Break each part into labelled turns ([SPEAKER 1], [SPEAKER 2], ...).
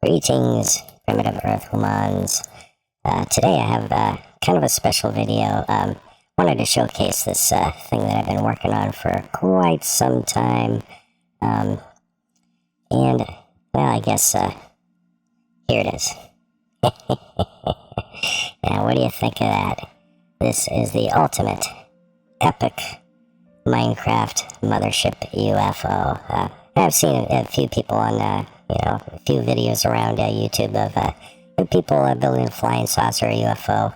[SPEAKER 1] Greetings, primitive Earthhumans. Today I have kind of a special video. Wanted to showcase this thing that I've been working on for quite some time. And, well, I guess here it is. Now, what do you think of that? This is the ultimate, epic Minecraft Mothership UFO. I've seen a few people on, a few videos around YouTube of people building a flying saucer UFO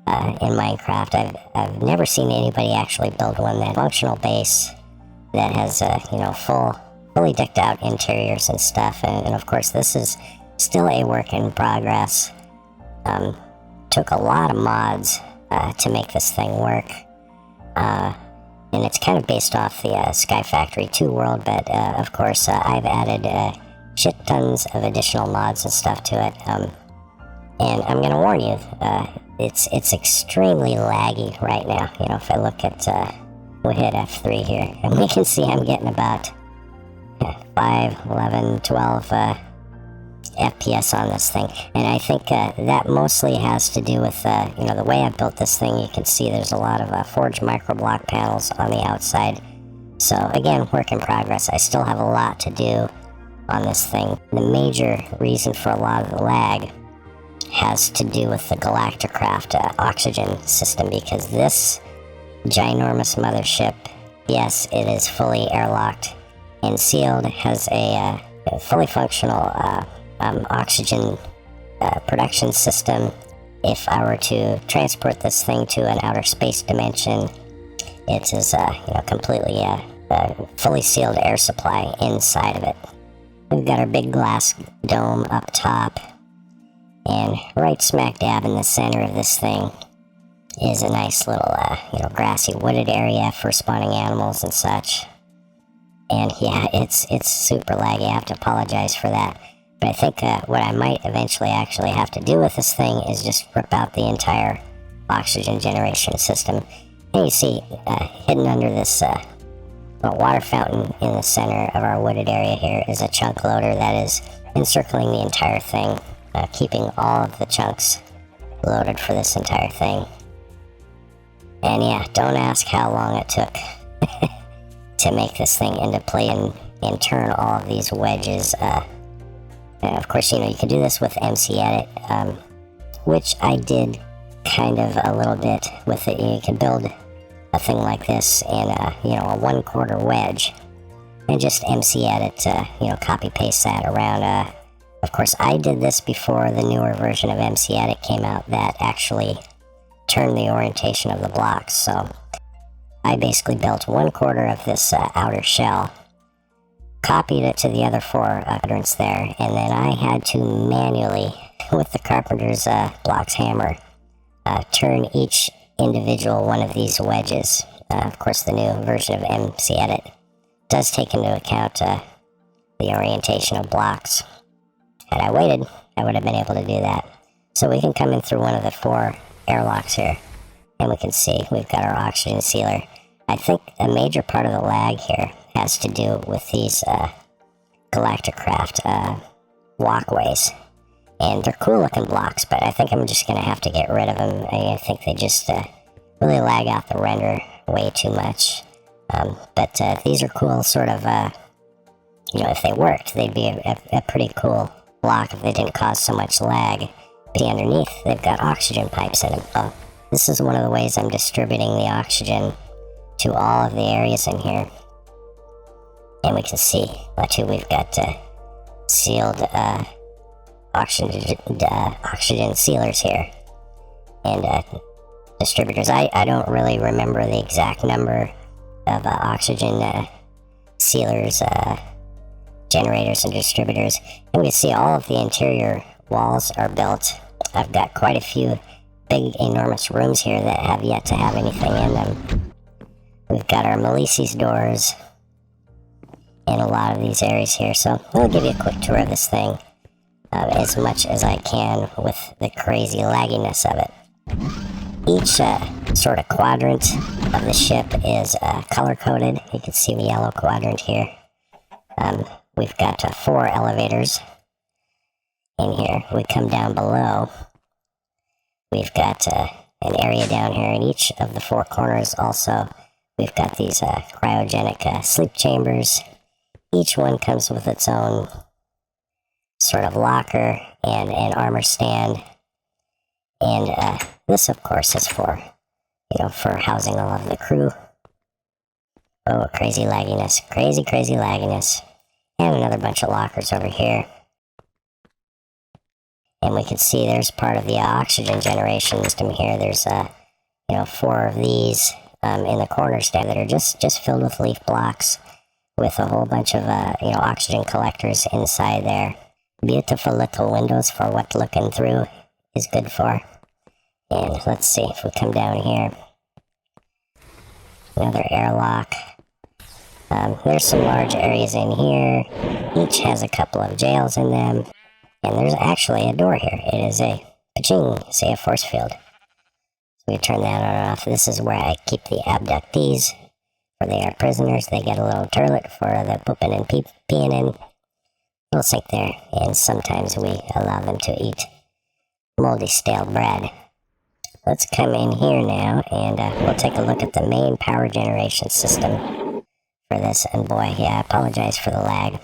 [SPEAKER 1] in Minecraft. I've never seen anybody actually build one that functional base that has, fully decked out interiors and stuff. And of course, this is still a work in progress. Took a lot of mods to make this thing work. And it's kind of based off the Sky Factory 2 world, but of course I've added shit tons of additional mods and stuff to it. And I'm gonna warn you, it's extremely laggy right now. If I look at, we'll hit F3 here, and we can see I'm getting about 5, 11, 12 FPS on this thing. And I think that mostly has to do with, the way I built this thing. You can see there's a lot of forged microblock panels on the outside. So again, work in progress. I still have a lot to do on this thing. The major reason for a lot of the lag has to do with the Galacticraft oxygen system, because this ginormous mothership, yes, it is fully airlocked and sealed, has a fully functional oxygen production system. If I were to transport this thing to an outer space dimension, it is completely fully sealed air supply inside of it. We've got our big glass dome up top, and right smack dab in the center of this thing is a nice little grassy wooded area for spawning animals and such. And yeah, it's super laggy. I have to apologize for that. But I think what I might eventually actually have to do with this thing is just rip out the entire oxygen generation system. And you see, hidden under this water fountain in the center of our wooded area here is a chunk loader that is encircling the entire thing, keeping all of the chunks loaded for this entire thing. And yeah, don't ask how long it took to make this thing into play and turn all of these wedges. And of course, you could do this with MC Edit, which I did kind of a little bit with it. You can build a thing like this in a 1/4 wedge and just MC Edit, copy paste that around. Of course, I did this before the newer version of MC Edit came out that actually turned the orientation of the blocks. So I basically built 1/4 of this outer shell, copied it to the other 4 quadrants there, and then I had to manually, with the carpenter's blocks hammer, turn each individual one of these wedges. Of course, the new version of MC Edit does take into account the orientation of blocks. Had I waited, I would have been able to do that. So we can come in through one of the 4 airlocks here, and we can see we've got our oxygen sealer. I think a major part of the lag here has to do with these Galacticraft walkways. And they're cool looking blocks, but I think I'm just going to have to get rid of them. I think they just really lag out the render way too much. But these are cool, sort of, if they worked, they'd be a pretty cool block if they didn't cause so much lag. But underneath, they've got oxygen pipes in them. So this is one of the ways I'm distributing the oxygen to all of the areas in here. And we can see, too, we've got sealed oxygen sealers here, and distributors. I don't really remember the exact number of oxygen sealers, generators, and distributors. And we can see all of the interior walls are built. I've got quite a few big, enormous rooms here that have yet to have anything in them. We've got our Melisses doors in a lot of these areas here, so I'll give you a quick tour of this thing. as much as I can with the crazy lagginess of it. Each sort of quadrant of the ship is color-coded. You can see the yellow quadrant here. We've got 4 elevators in here. We come down below. We've got an area down here in each of the 4 corners also. We've got these cryogenic sleep chambers. Each one comes with its own sort of locker and an armor stand. And this, of course, is for housing all of the crew. Oh, crazy lagginess. Crazy lagginess. And another bunch of lockers over here. And we can see there's part of the oxygen generation system here. There's 4 of these in the corners there that are just filled with leaf blocks with a whole bunch of oxygen collectors inside there. Beautiful little windows for what looking through is good for. And let's see if we come down here. Another airlock. There's some large areas in here. Each has a couple of jails in them. And there's actually a door here. It is a paching, say a force field. So we turn that on and off. This is where I keep the abductees. For they are prisoners. They get a little toilet for the pooping and peeing in. Little sink there. And sometimes we allow them to eat moldy stale bread. Let's come in here now and we'll take a look at the main power generation system for this. And boy, yeah, I apologize for the lag.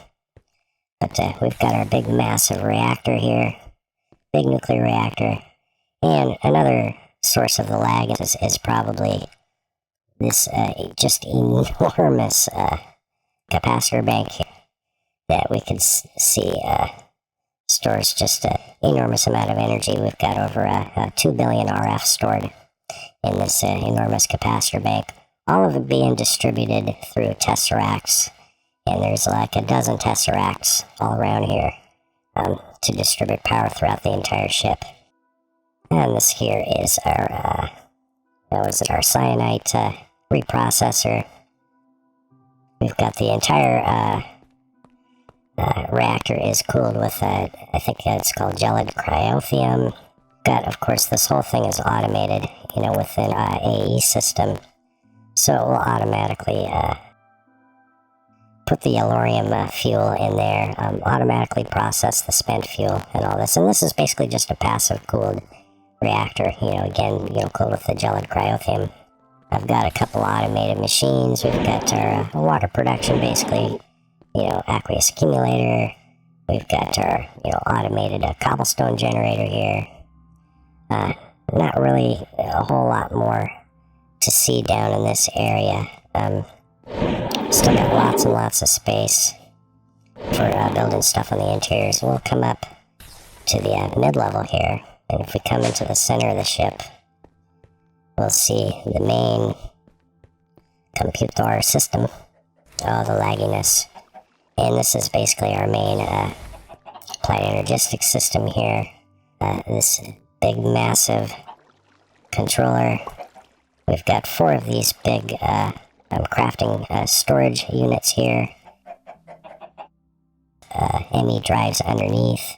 [SPEAKER 1] But we've got our big massive reactor here, big nuclear reactor, and another source of the lag is probably this just enormous capacitor bank here that we can see stores just an enormous amount of energy. We've got over 2 billion RF stored in this enormous capacitor bank, all of it being distributed through tesseracts. And there's like a dozen tesseracts all around here to distribute power throughout the entire ship. And this here is our, our cyanide reprocessor. We've got the entire reactor is cooled with, I think it's called gelid cryothium. Got, of course, this whole thing is automated, with an a.k.a. system. So it will automatically put the yellorium fuel in there, automatically process the spent fuel and all this. And this is basically just a passive cooled reactor, again, cooled with the gelid cryothium. I've got a couple automated machines. We've got our water production, basically, aqueous accumulator. We've got our, automated cobblestone generator here. Not really a whole lot more to see down in this area. Still got lots and lots of space for building stuff on the interiors. We'll come up to the mid-level here, and if we come into the center of the ship, we'll see the main computer system. Oh, the lagginess. And this is basically our main applied energistics system here. This big, massive controller. We've got 4 of these big crafting storage units here. ME drives underneath,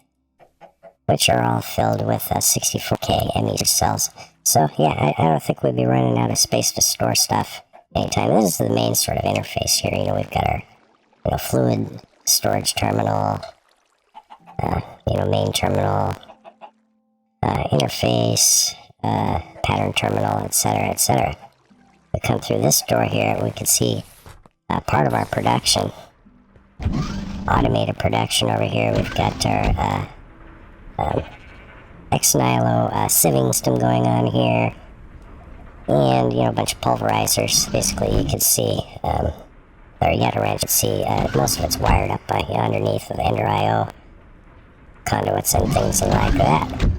[SPEAKER 1] which are all filled with 64K ME cells. So yeah, I don't think we'd be running out of space to store stuff anytime. This is the main sort of interface here. We've got our fluid storage terminal, main terminal, interface, pattern terminal, etc., etc. We come through this door here, we can see part of our production. Automated production over here. We've got our ex-nihilo sieving system going on here. And, a bunch of pulverizers. Basically, you can see, or you got a wrench, you can see most of it's wired up by underneath with Ender IO conduits and things like that.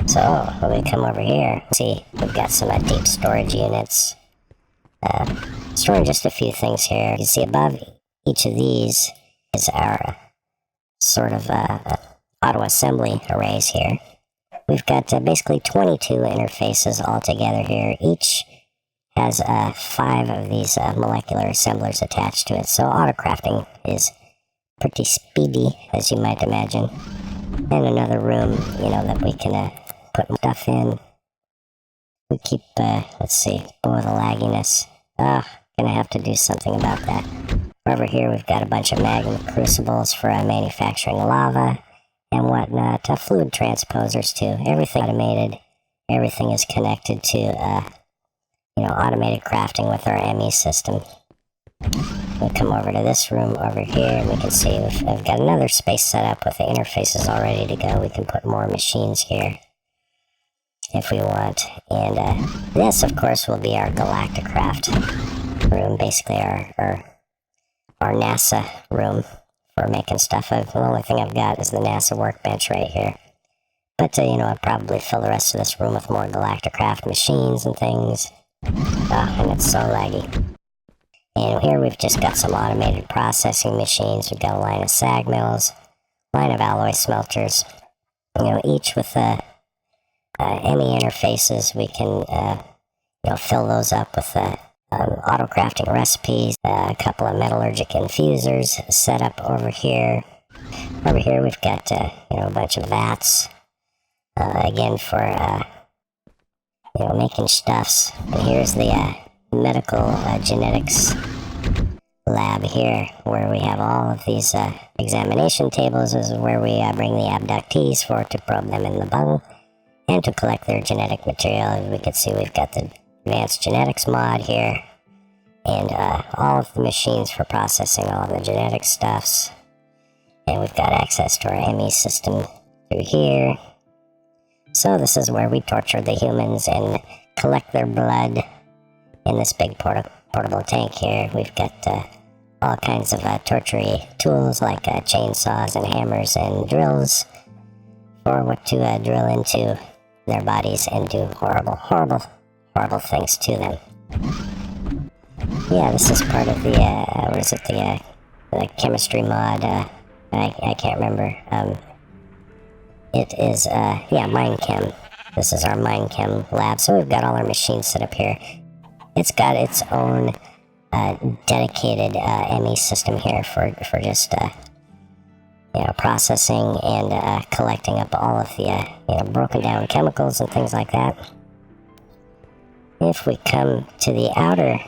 [SPEAKER 1] So, when we come over here, see, we've got some deep storage units. Storing just a few things here. You can see above each of these is our sort of auto assembly arrays here. We've got basically 22 interfaces altogether here. Each has 5 of these molecular assemblers attached to it. So auto crafting is pretty speedy, as you might imagine. And another room, you know, that we can put stuff in. We keep, let's see, the lagginess. Gonna have to do something about that. Over here we've got a bunch of magma crucibles for manufacturing lava and whatnot. Fluid transposers too. Everything automated. Everything is connected to, you know, automated crafting with our ME system. We'll come over to this room over here, and we can see I've got another space set up with the interfaces all ready to go. We can put more machines here if we want. And this, of course, will be our Galacticraft room, basically our NASA room for making stuff. The only thing I've got is the NASA workbench right here. But, you know, I'll probably fill the rest of this room with more Galacticraft machines and things. And it's so laggy. And here we've just got some automated processing machines. We've got a line of sag mills, line of alloy smelters, you know, each with ME interfaces. We can, you know, fill those up with auto crafting recipes, a couple of metallurgic infusers set up over here. Over here we've got, you know, a bunch of vats, again for, you know, making stuffs. And here's the medical genetics lab here, where we have all of these examination tables. This is where we bring the abductees for to probe them in the bung and to collect their genetic material. As we can see, we've got the advanced genetics mod here, and all of the machines for processing all of the genetic stuffs. And we've got access to our ME system through here. So this is where we torture the humans and collect their blood in this big portable tank here. We've got all kinds of torture tools like chainsaws and hammers and drills for what to drill into their bodies and do horrible, horrible, horrible things to them. Yeah, this is part of the, what is it, the chemistry mod, I can't remember. It is, yeah, MineChem. This is our MineChem lab, so we've got all our machines set up here. It's got its own dedicated ME system here for just, you know, processing and collecting up all of the, you know, broken down chemicals and things like that. If we come to the outer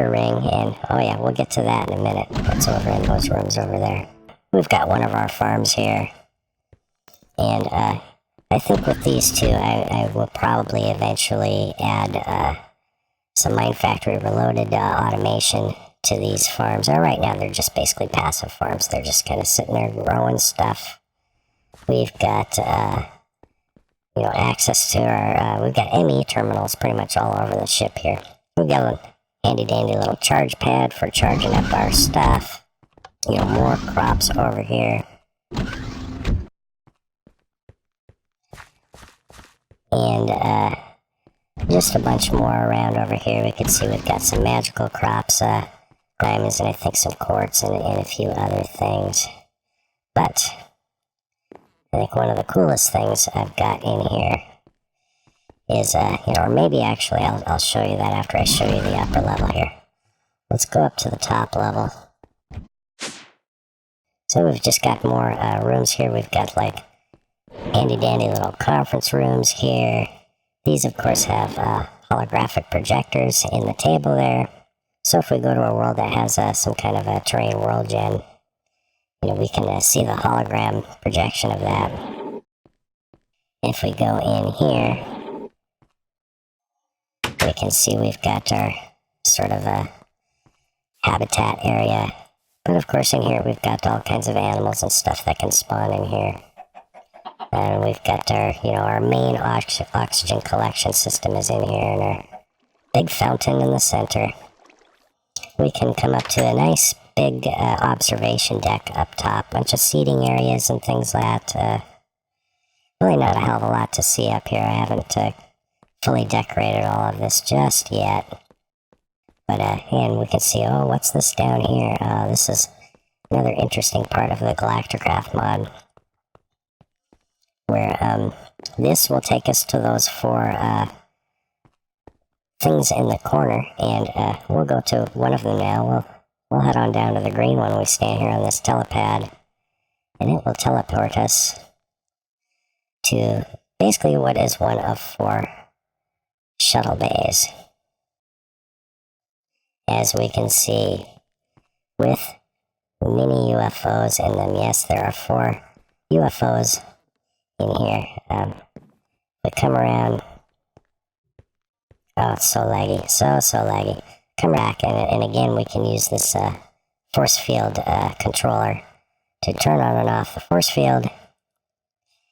[SPEAKER 1] ring, and oh yeah, we'll get to that in a minute. It's over in those rooms over there. We've got one of our farms here, and I think with these two, I will probably eventually add some Mine Factory Reloaded automation to these farms. Right now, they're just basically passive farms. They're just kind of sitting there growing stuff. We've got, you know, access to our, we've got ME terminals pretty much all over the ship here. We've got a handy-dandy little charge pad for charging up our stuff. You know, more crops over here. And, just a bunch more around over here. We can see we've got some magical crops, diamonds, and I think some quartz and a few other things. But I think one of the coolest things I've got in here is, you know, or maybe actually I'll show you that after I show you the upper level here. Let's go up to the top level. So we've just got more rooms here. We've got like handy-dandy little conference rooms here. These, of course, have holographic projectors in the table there. So if we go to a world that has some kind of a terrain world gen, you know, we can see the hologram projection of that. If we go in here, we can see we've got our sort of a habitat area. But of course, in here we've got all kinds of animals and stuff that can spawn in here. And we've got our, you know, our main oxygen collection system is in here, and our big fountain in the center. We can come up to a nice big observation deck up top, bunch of seating areas and things like that. Really not a hell of a lot to see up here. I haven't fully decorated all of this just yet. But, and we can see, oh, what's this down here? This is another interesting part of the Galacticraft mod, where this will take us to those 4 things in the corner, and we'll go to one of them now. We'll head on down to the green one. We stand here on this telepad, and it will teleport us to basically what is one of 4 shuttle bays. As we can see, with mini UFOs in them, yes, there are 4 UFOs in here. We come around. Oh, it's so laggy, so laggy. Come back, and again, we can use this force field controller to turn on and off the force field.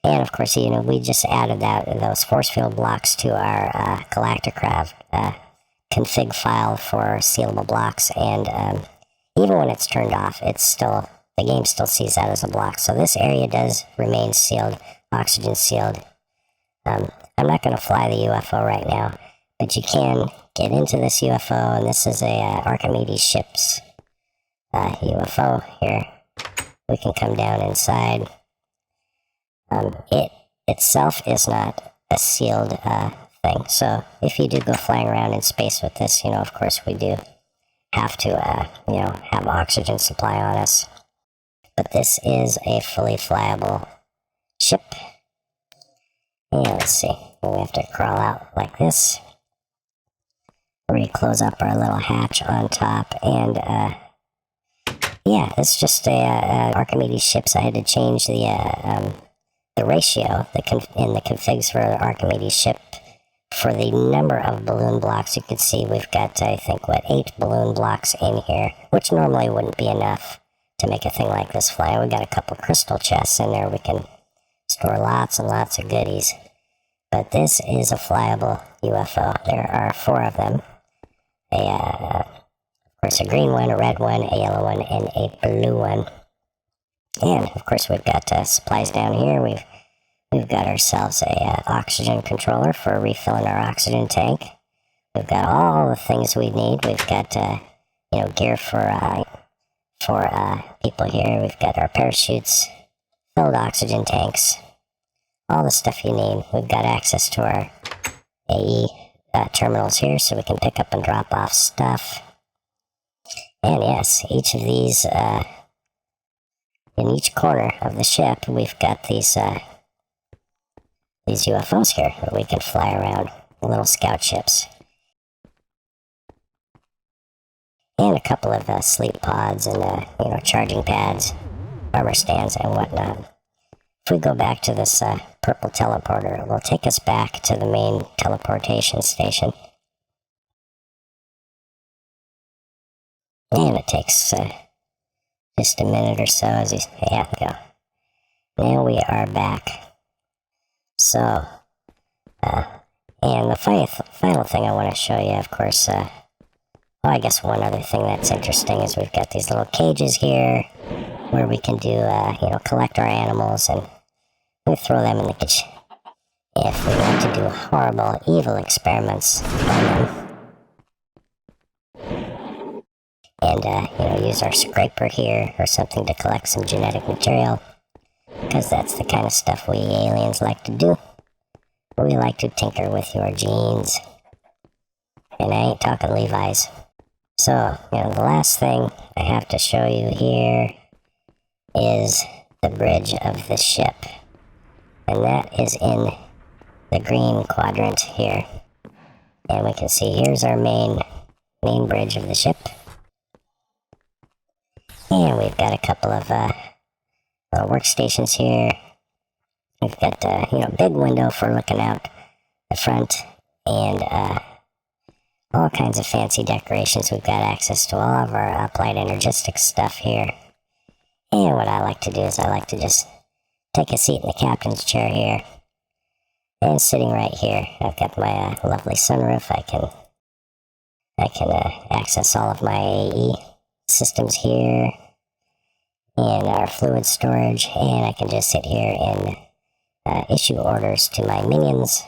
[SPEAKER 1] And of course, you know, we just added those force field blocks to our Galacticraft config file for sealable blocks, and even when it's turned off, the game still sees that as a block. So this area does remain sealed, oxygen sealed. I'm not going to fly the UFO right now, but you can get into this UFO, and this is a Archimedes ship's UFO here. We can come down inside. It itself is not a sealed thing, so if you do go flying around in space with this, you know, of course we do have to, you know, have oxygen supply on us. But this is a fully flyable ship. And let's see, we have to crawl out like this. We close up our little hatch on top, and yeah, it's just a Archimedes ship, so I had to change the ratio in the configs for the Archimedes ship for the number of balloon blocks. You can see we've got, I think, 8 balloon blocks in here, which normally wouldn't be enough to make a thing like this fly. We've got a couple crystal chests in there. We can store lots and lots of goodies. But this is a flyable UFO. There are 4 of them. Of course, a green one, a red one, a yellow one, and a blue one. And of course, we've got supplies down here. We've got ourselves a oxygen controller for refilling our oxygen tank. We've got all the things we need. We've got you know, gear for people here. We've got our parachutes, filled oxygen tanks, all the stuff you need. We've got access to our AE terminals here, so we can pick up and drop off stuff. And yes, each of these, in each corner of the ship, we've got these UFOs here that we can fly around, little scout ships. And a couple of sleep pods and, you know, charging pads, armor stands, and whatnot. If we go back to this purple teleporter, it will take us back to the main teleportation station. And it takes just a minute or so as you, yeah, go. Now we are back. So, and the final thing I want to show you, of course, oh, I guess one other thing that's interesting is we've got these little cages here where we can do, you know, collect our animals, and we throw them in the cage if we want to do horrible, evil experiments on them. And, you know, use our scraper here or something to collect some genetic material, because that's the kind of stuff we aliens like to do. We like to tinker with your genes. And I ain't talking Levi's. So, you know, the last thing I have to show you here is the bridge of the ship. And that is in the green quadrant here. And we can see here's our main bridge of the ship. And we've got a couple of workstations here. We've got, you know, big window for looking out the front, and all kinds of fancy decorations. We've got access to all of our applied energistics stuff here. And what I like to do is I like to just take a seat in the captain's chair here. And sitting right here, I've got my lovely sunroof. I can access all of my AE systems here, and our fluid storage, and I can just sit here and issue orders to my minions,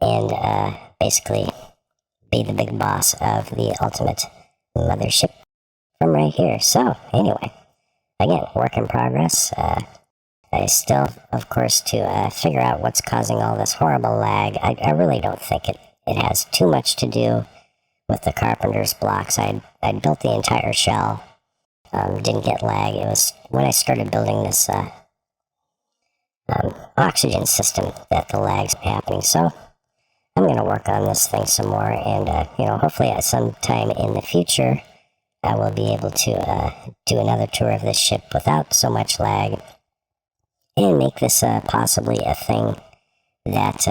[SPEAKER 1] and basically be the big boss of the ultimate mothership from right here. So anyway, again, work in progress. I still, of course, to figure out what's causing all this horrible lag. I really don't think it has too much to do with the carpenter's blocks. I built the entire shell didn't get lag. It was when I started building this oxygen system that the lag's happening. So I'm going to work on this thing some more, and hopefully at some time in the future I will be able to do another tour of this ship without so much lag, and make this possibly a thing that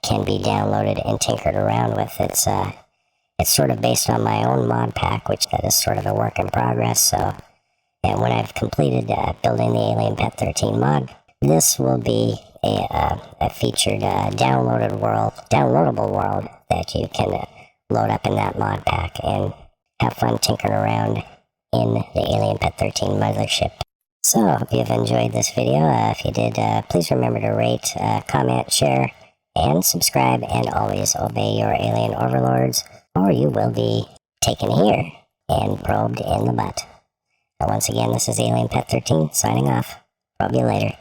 [SPEAKER 1] can be downloaded and tinkered around with. It's sort of based on my own mod pack, which that is sort of a work in progress. So, and when I've completed building the Alien Pet 13 mod, this will be a featured downloadable world that you can load up in that mod pack and have fun tinkering around in the Alien Pet 13 Mothership. So, I hope you've enjoyed this video. If you did, please remember to rate, comment, share, and subscribe, and always obey your alien overlords, or you will be taken here and probed in the butt. Once again, this is Alien Pet 13 signing off. Probe you later.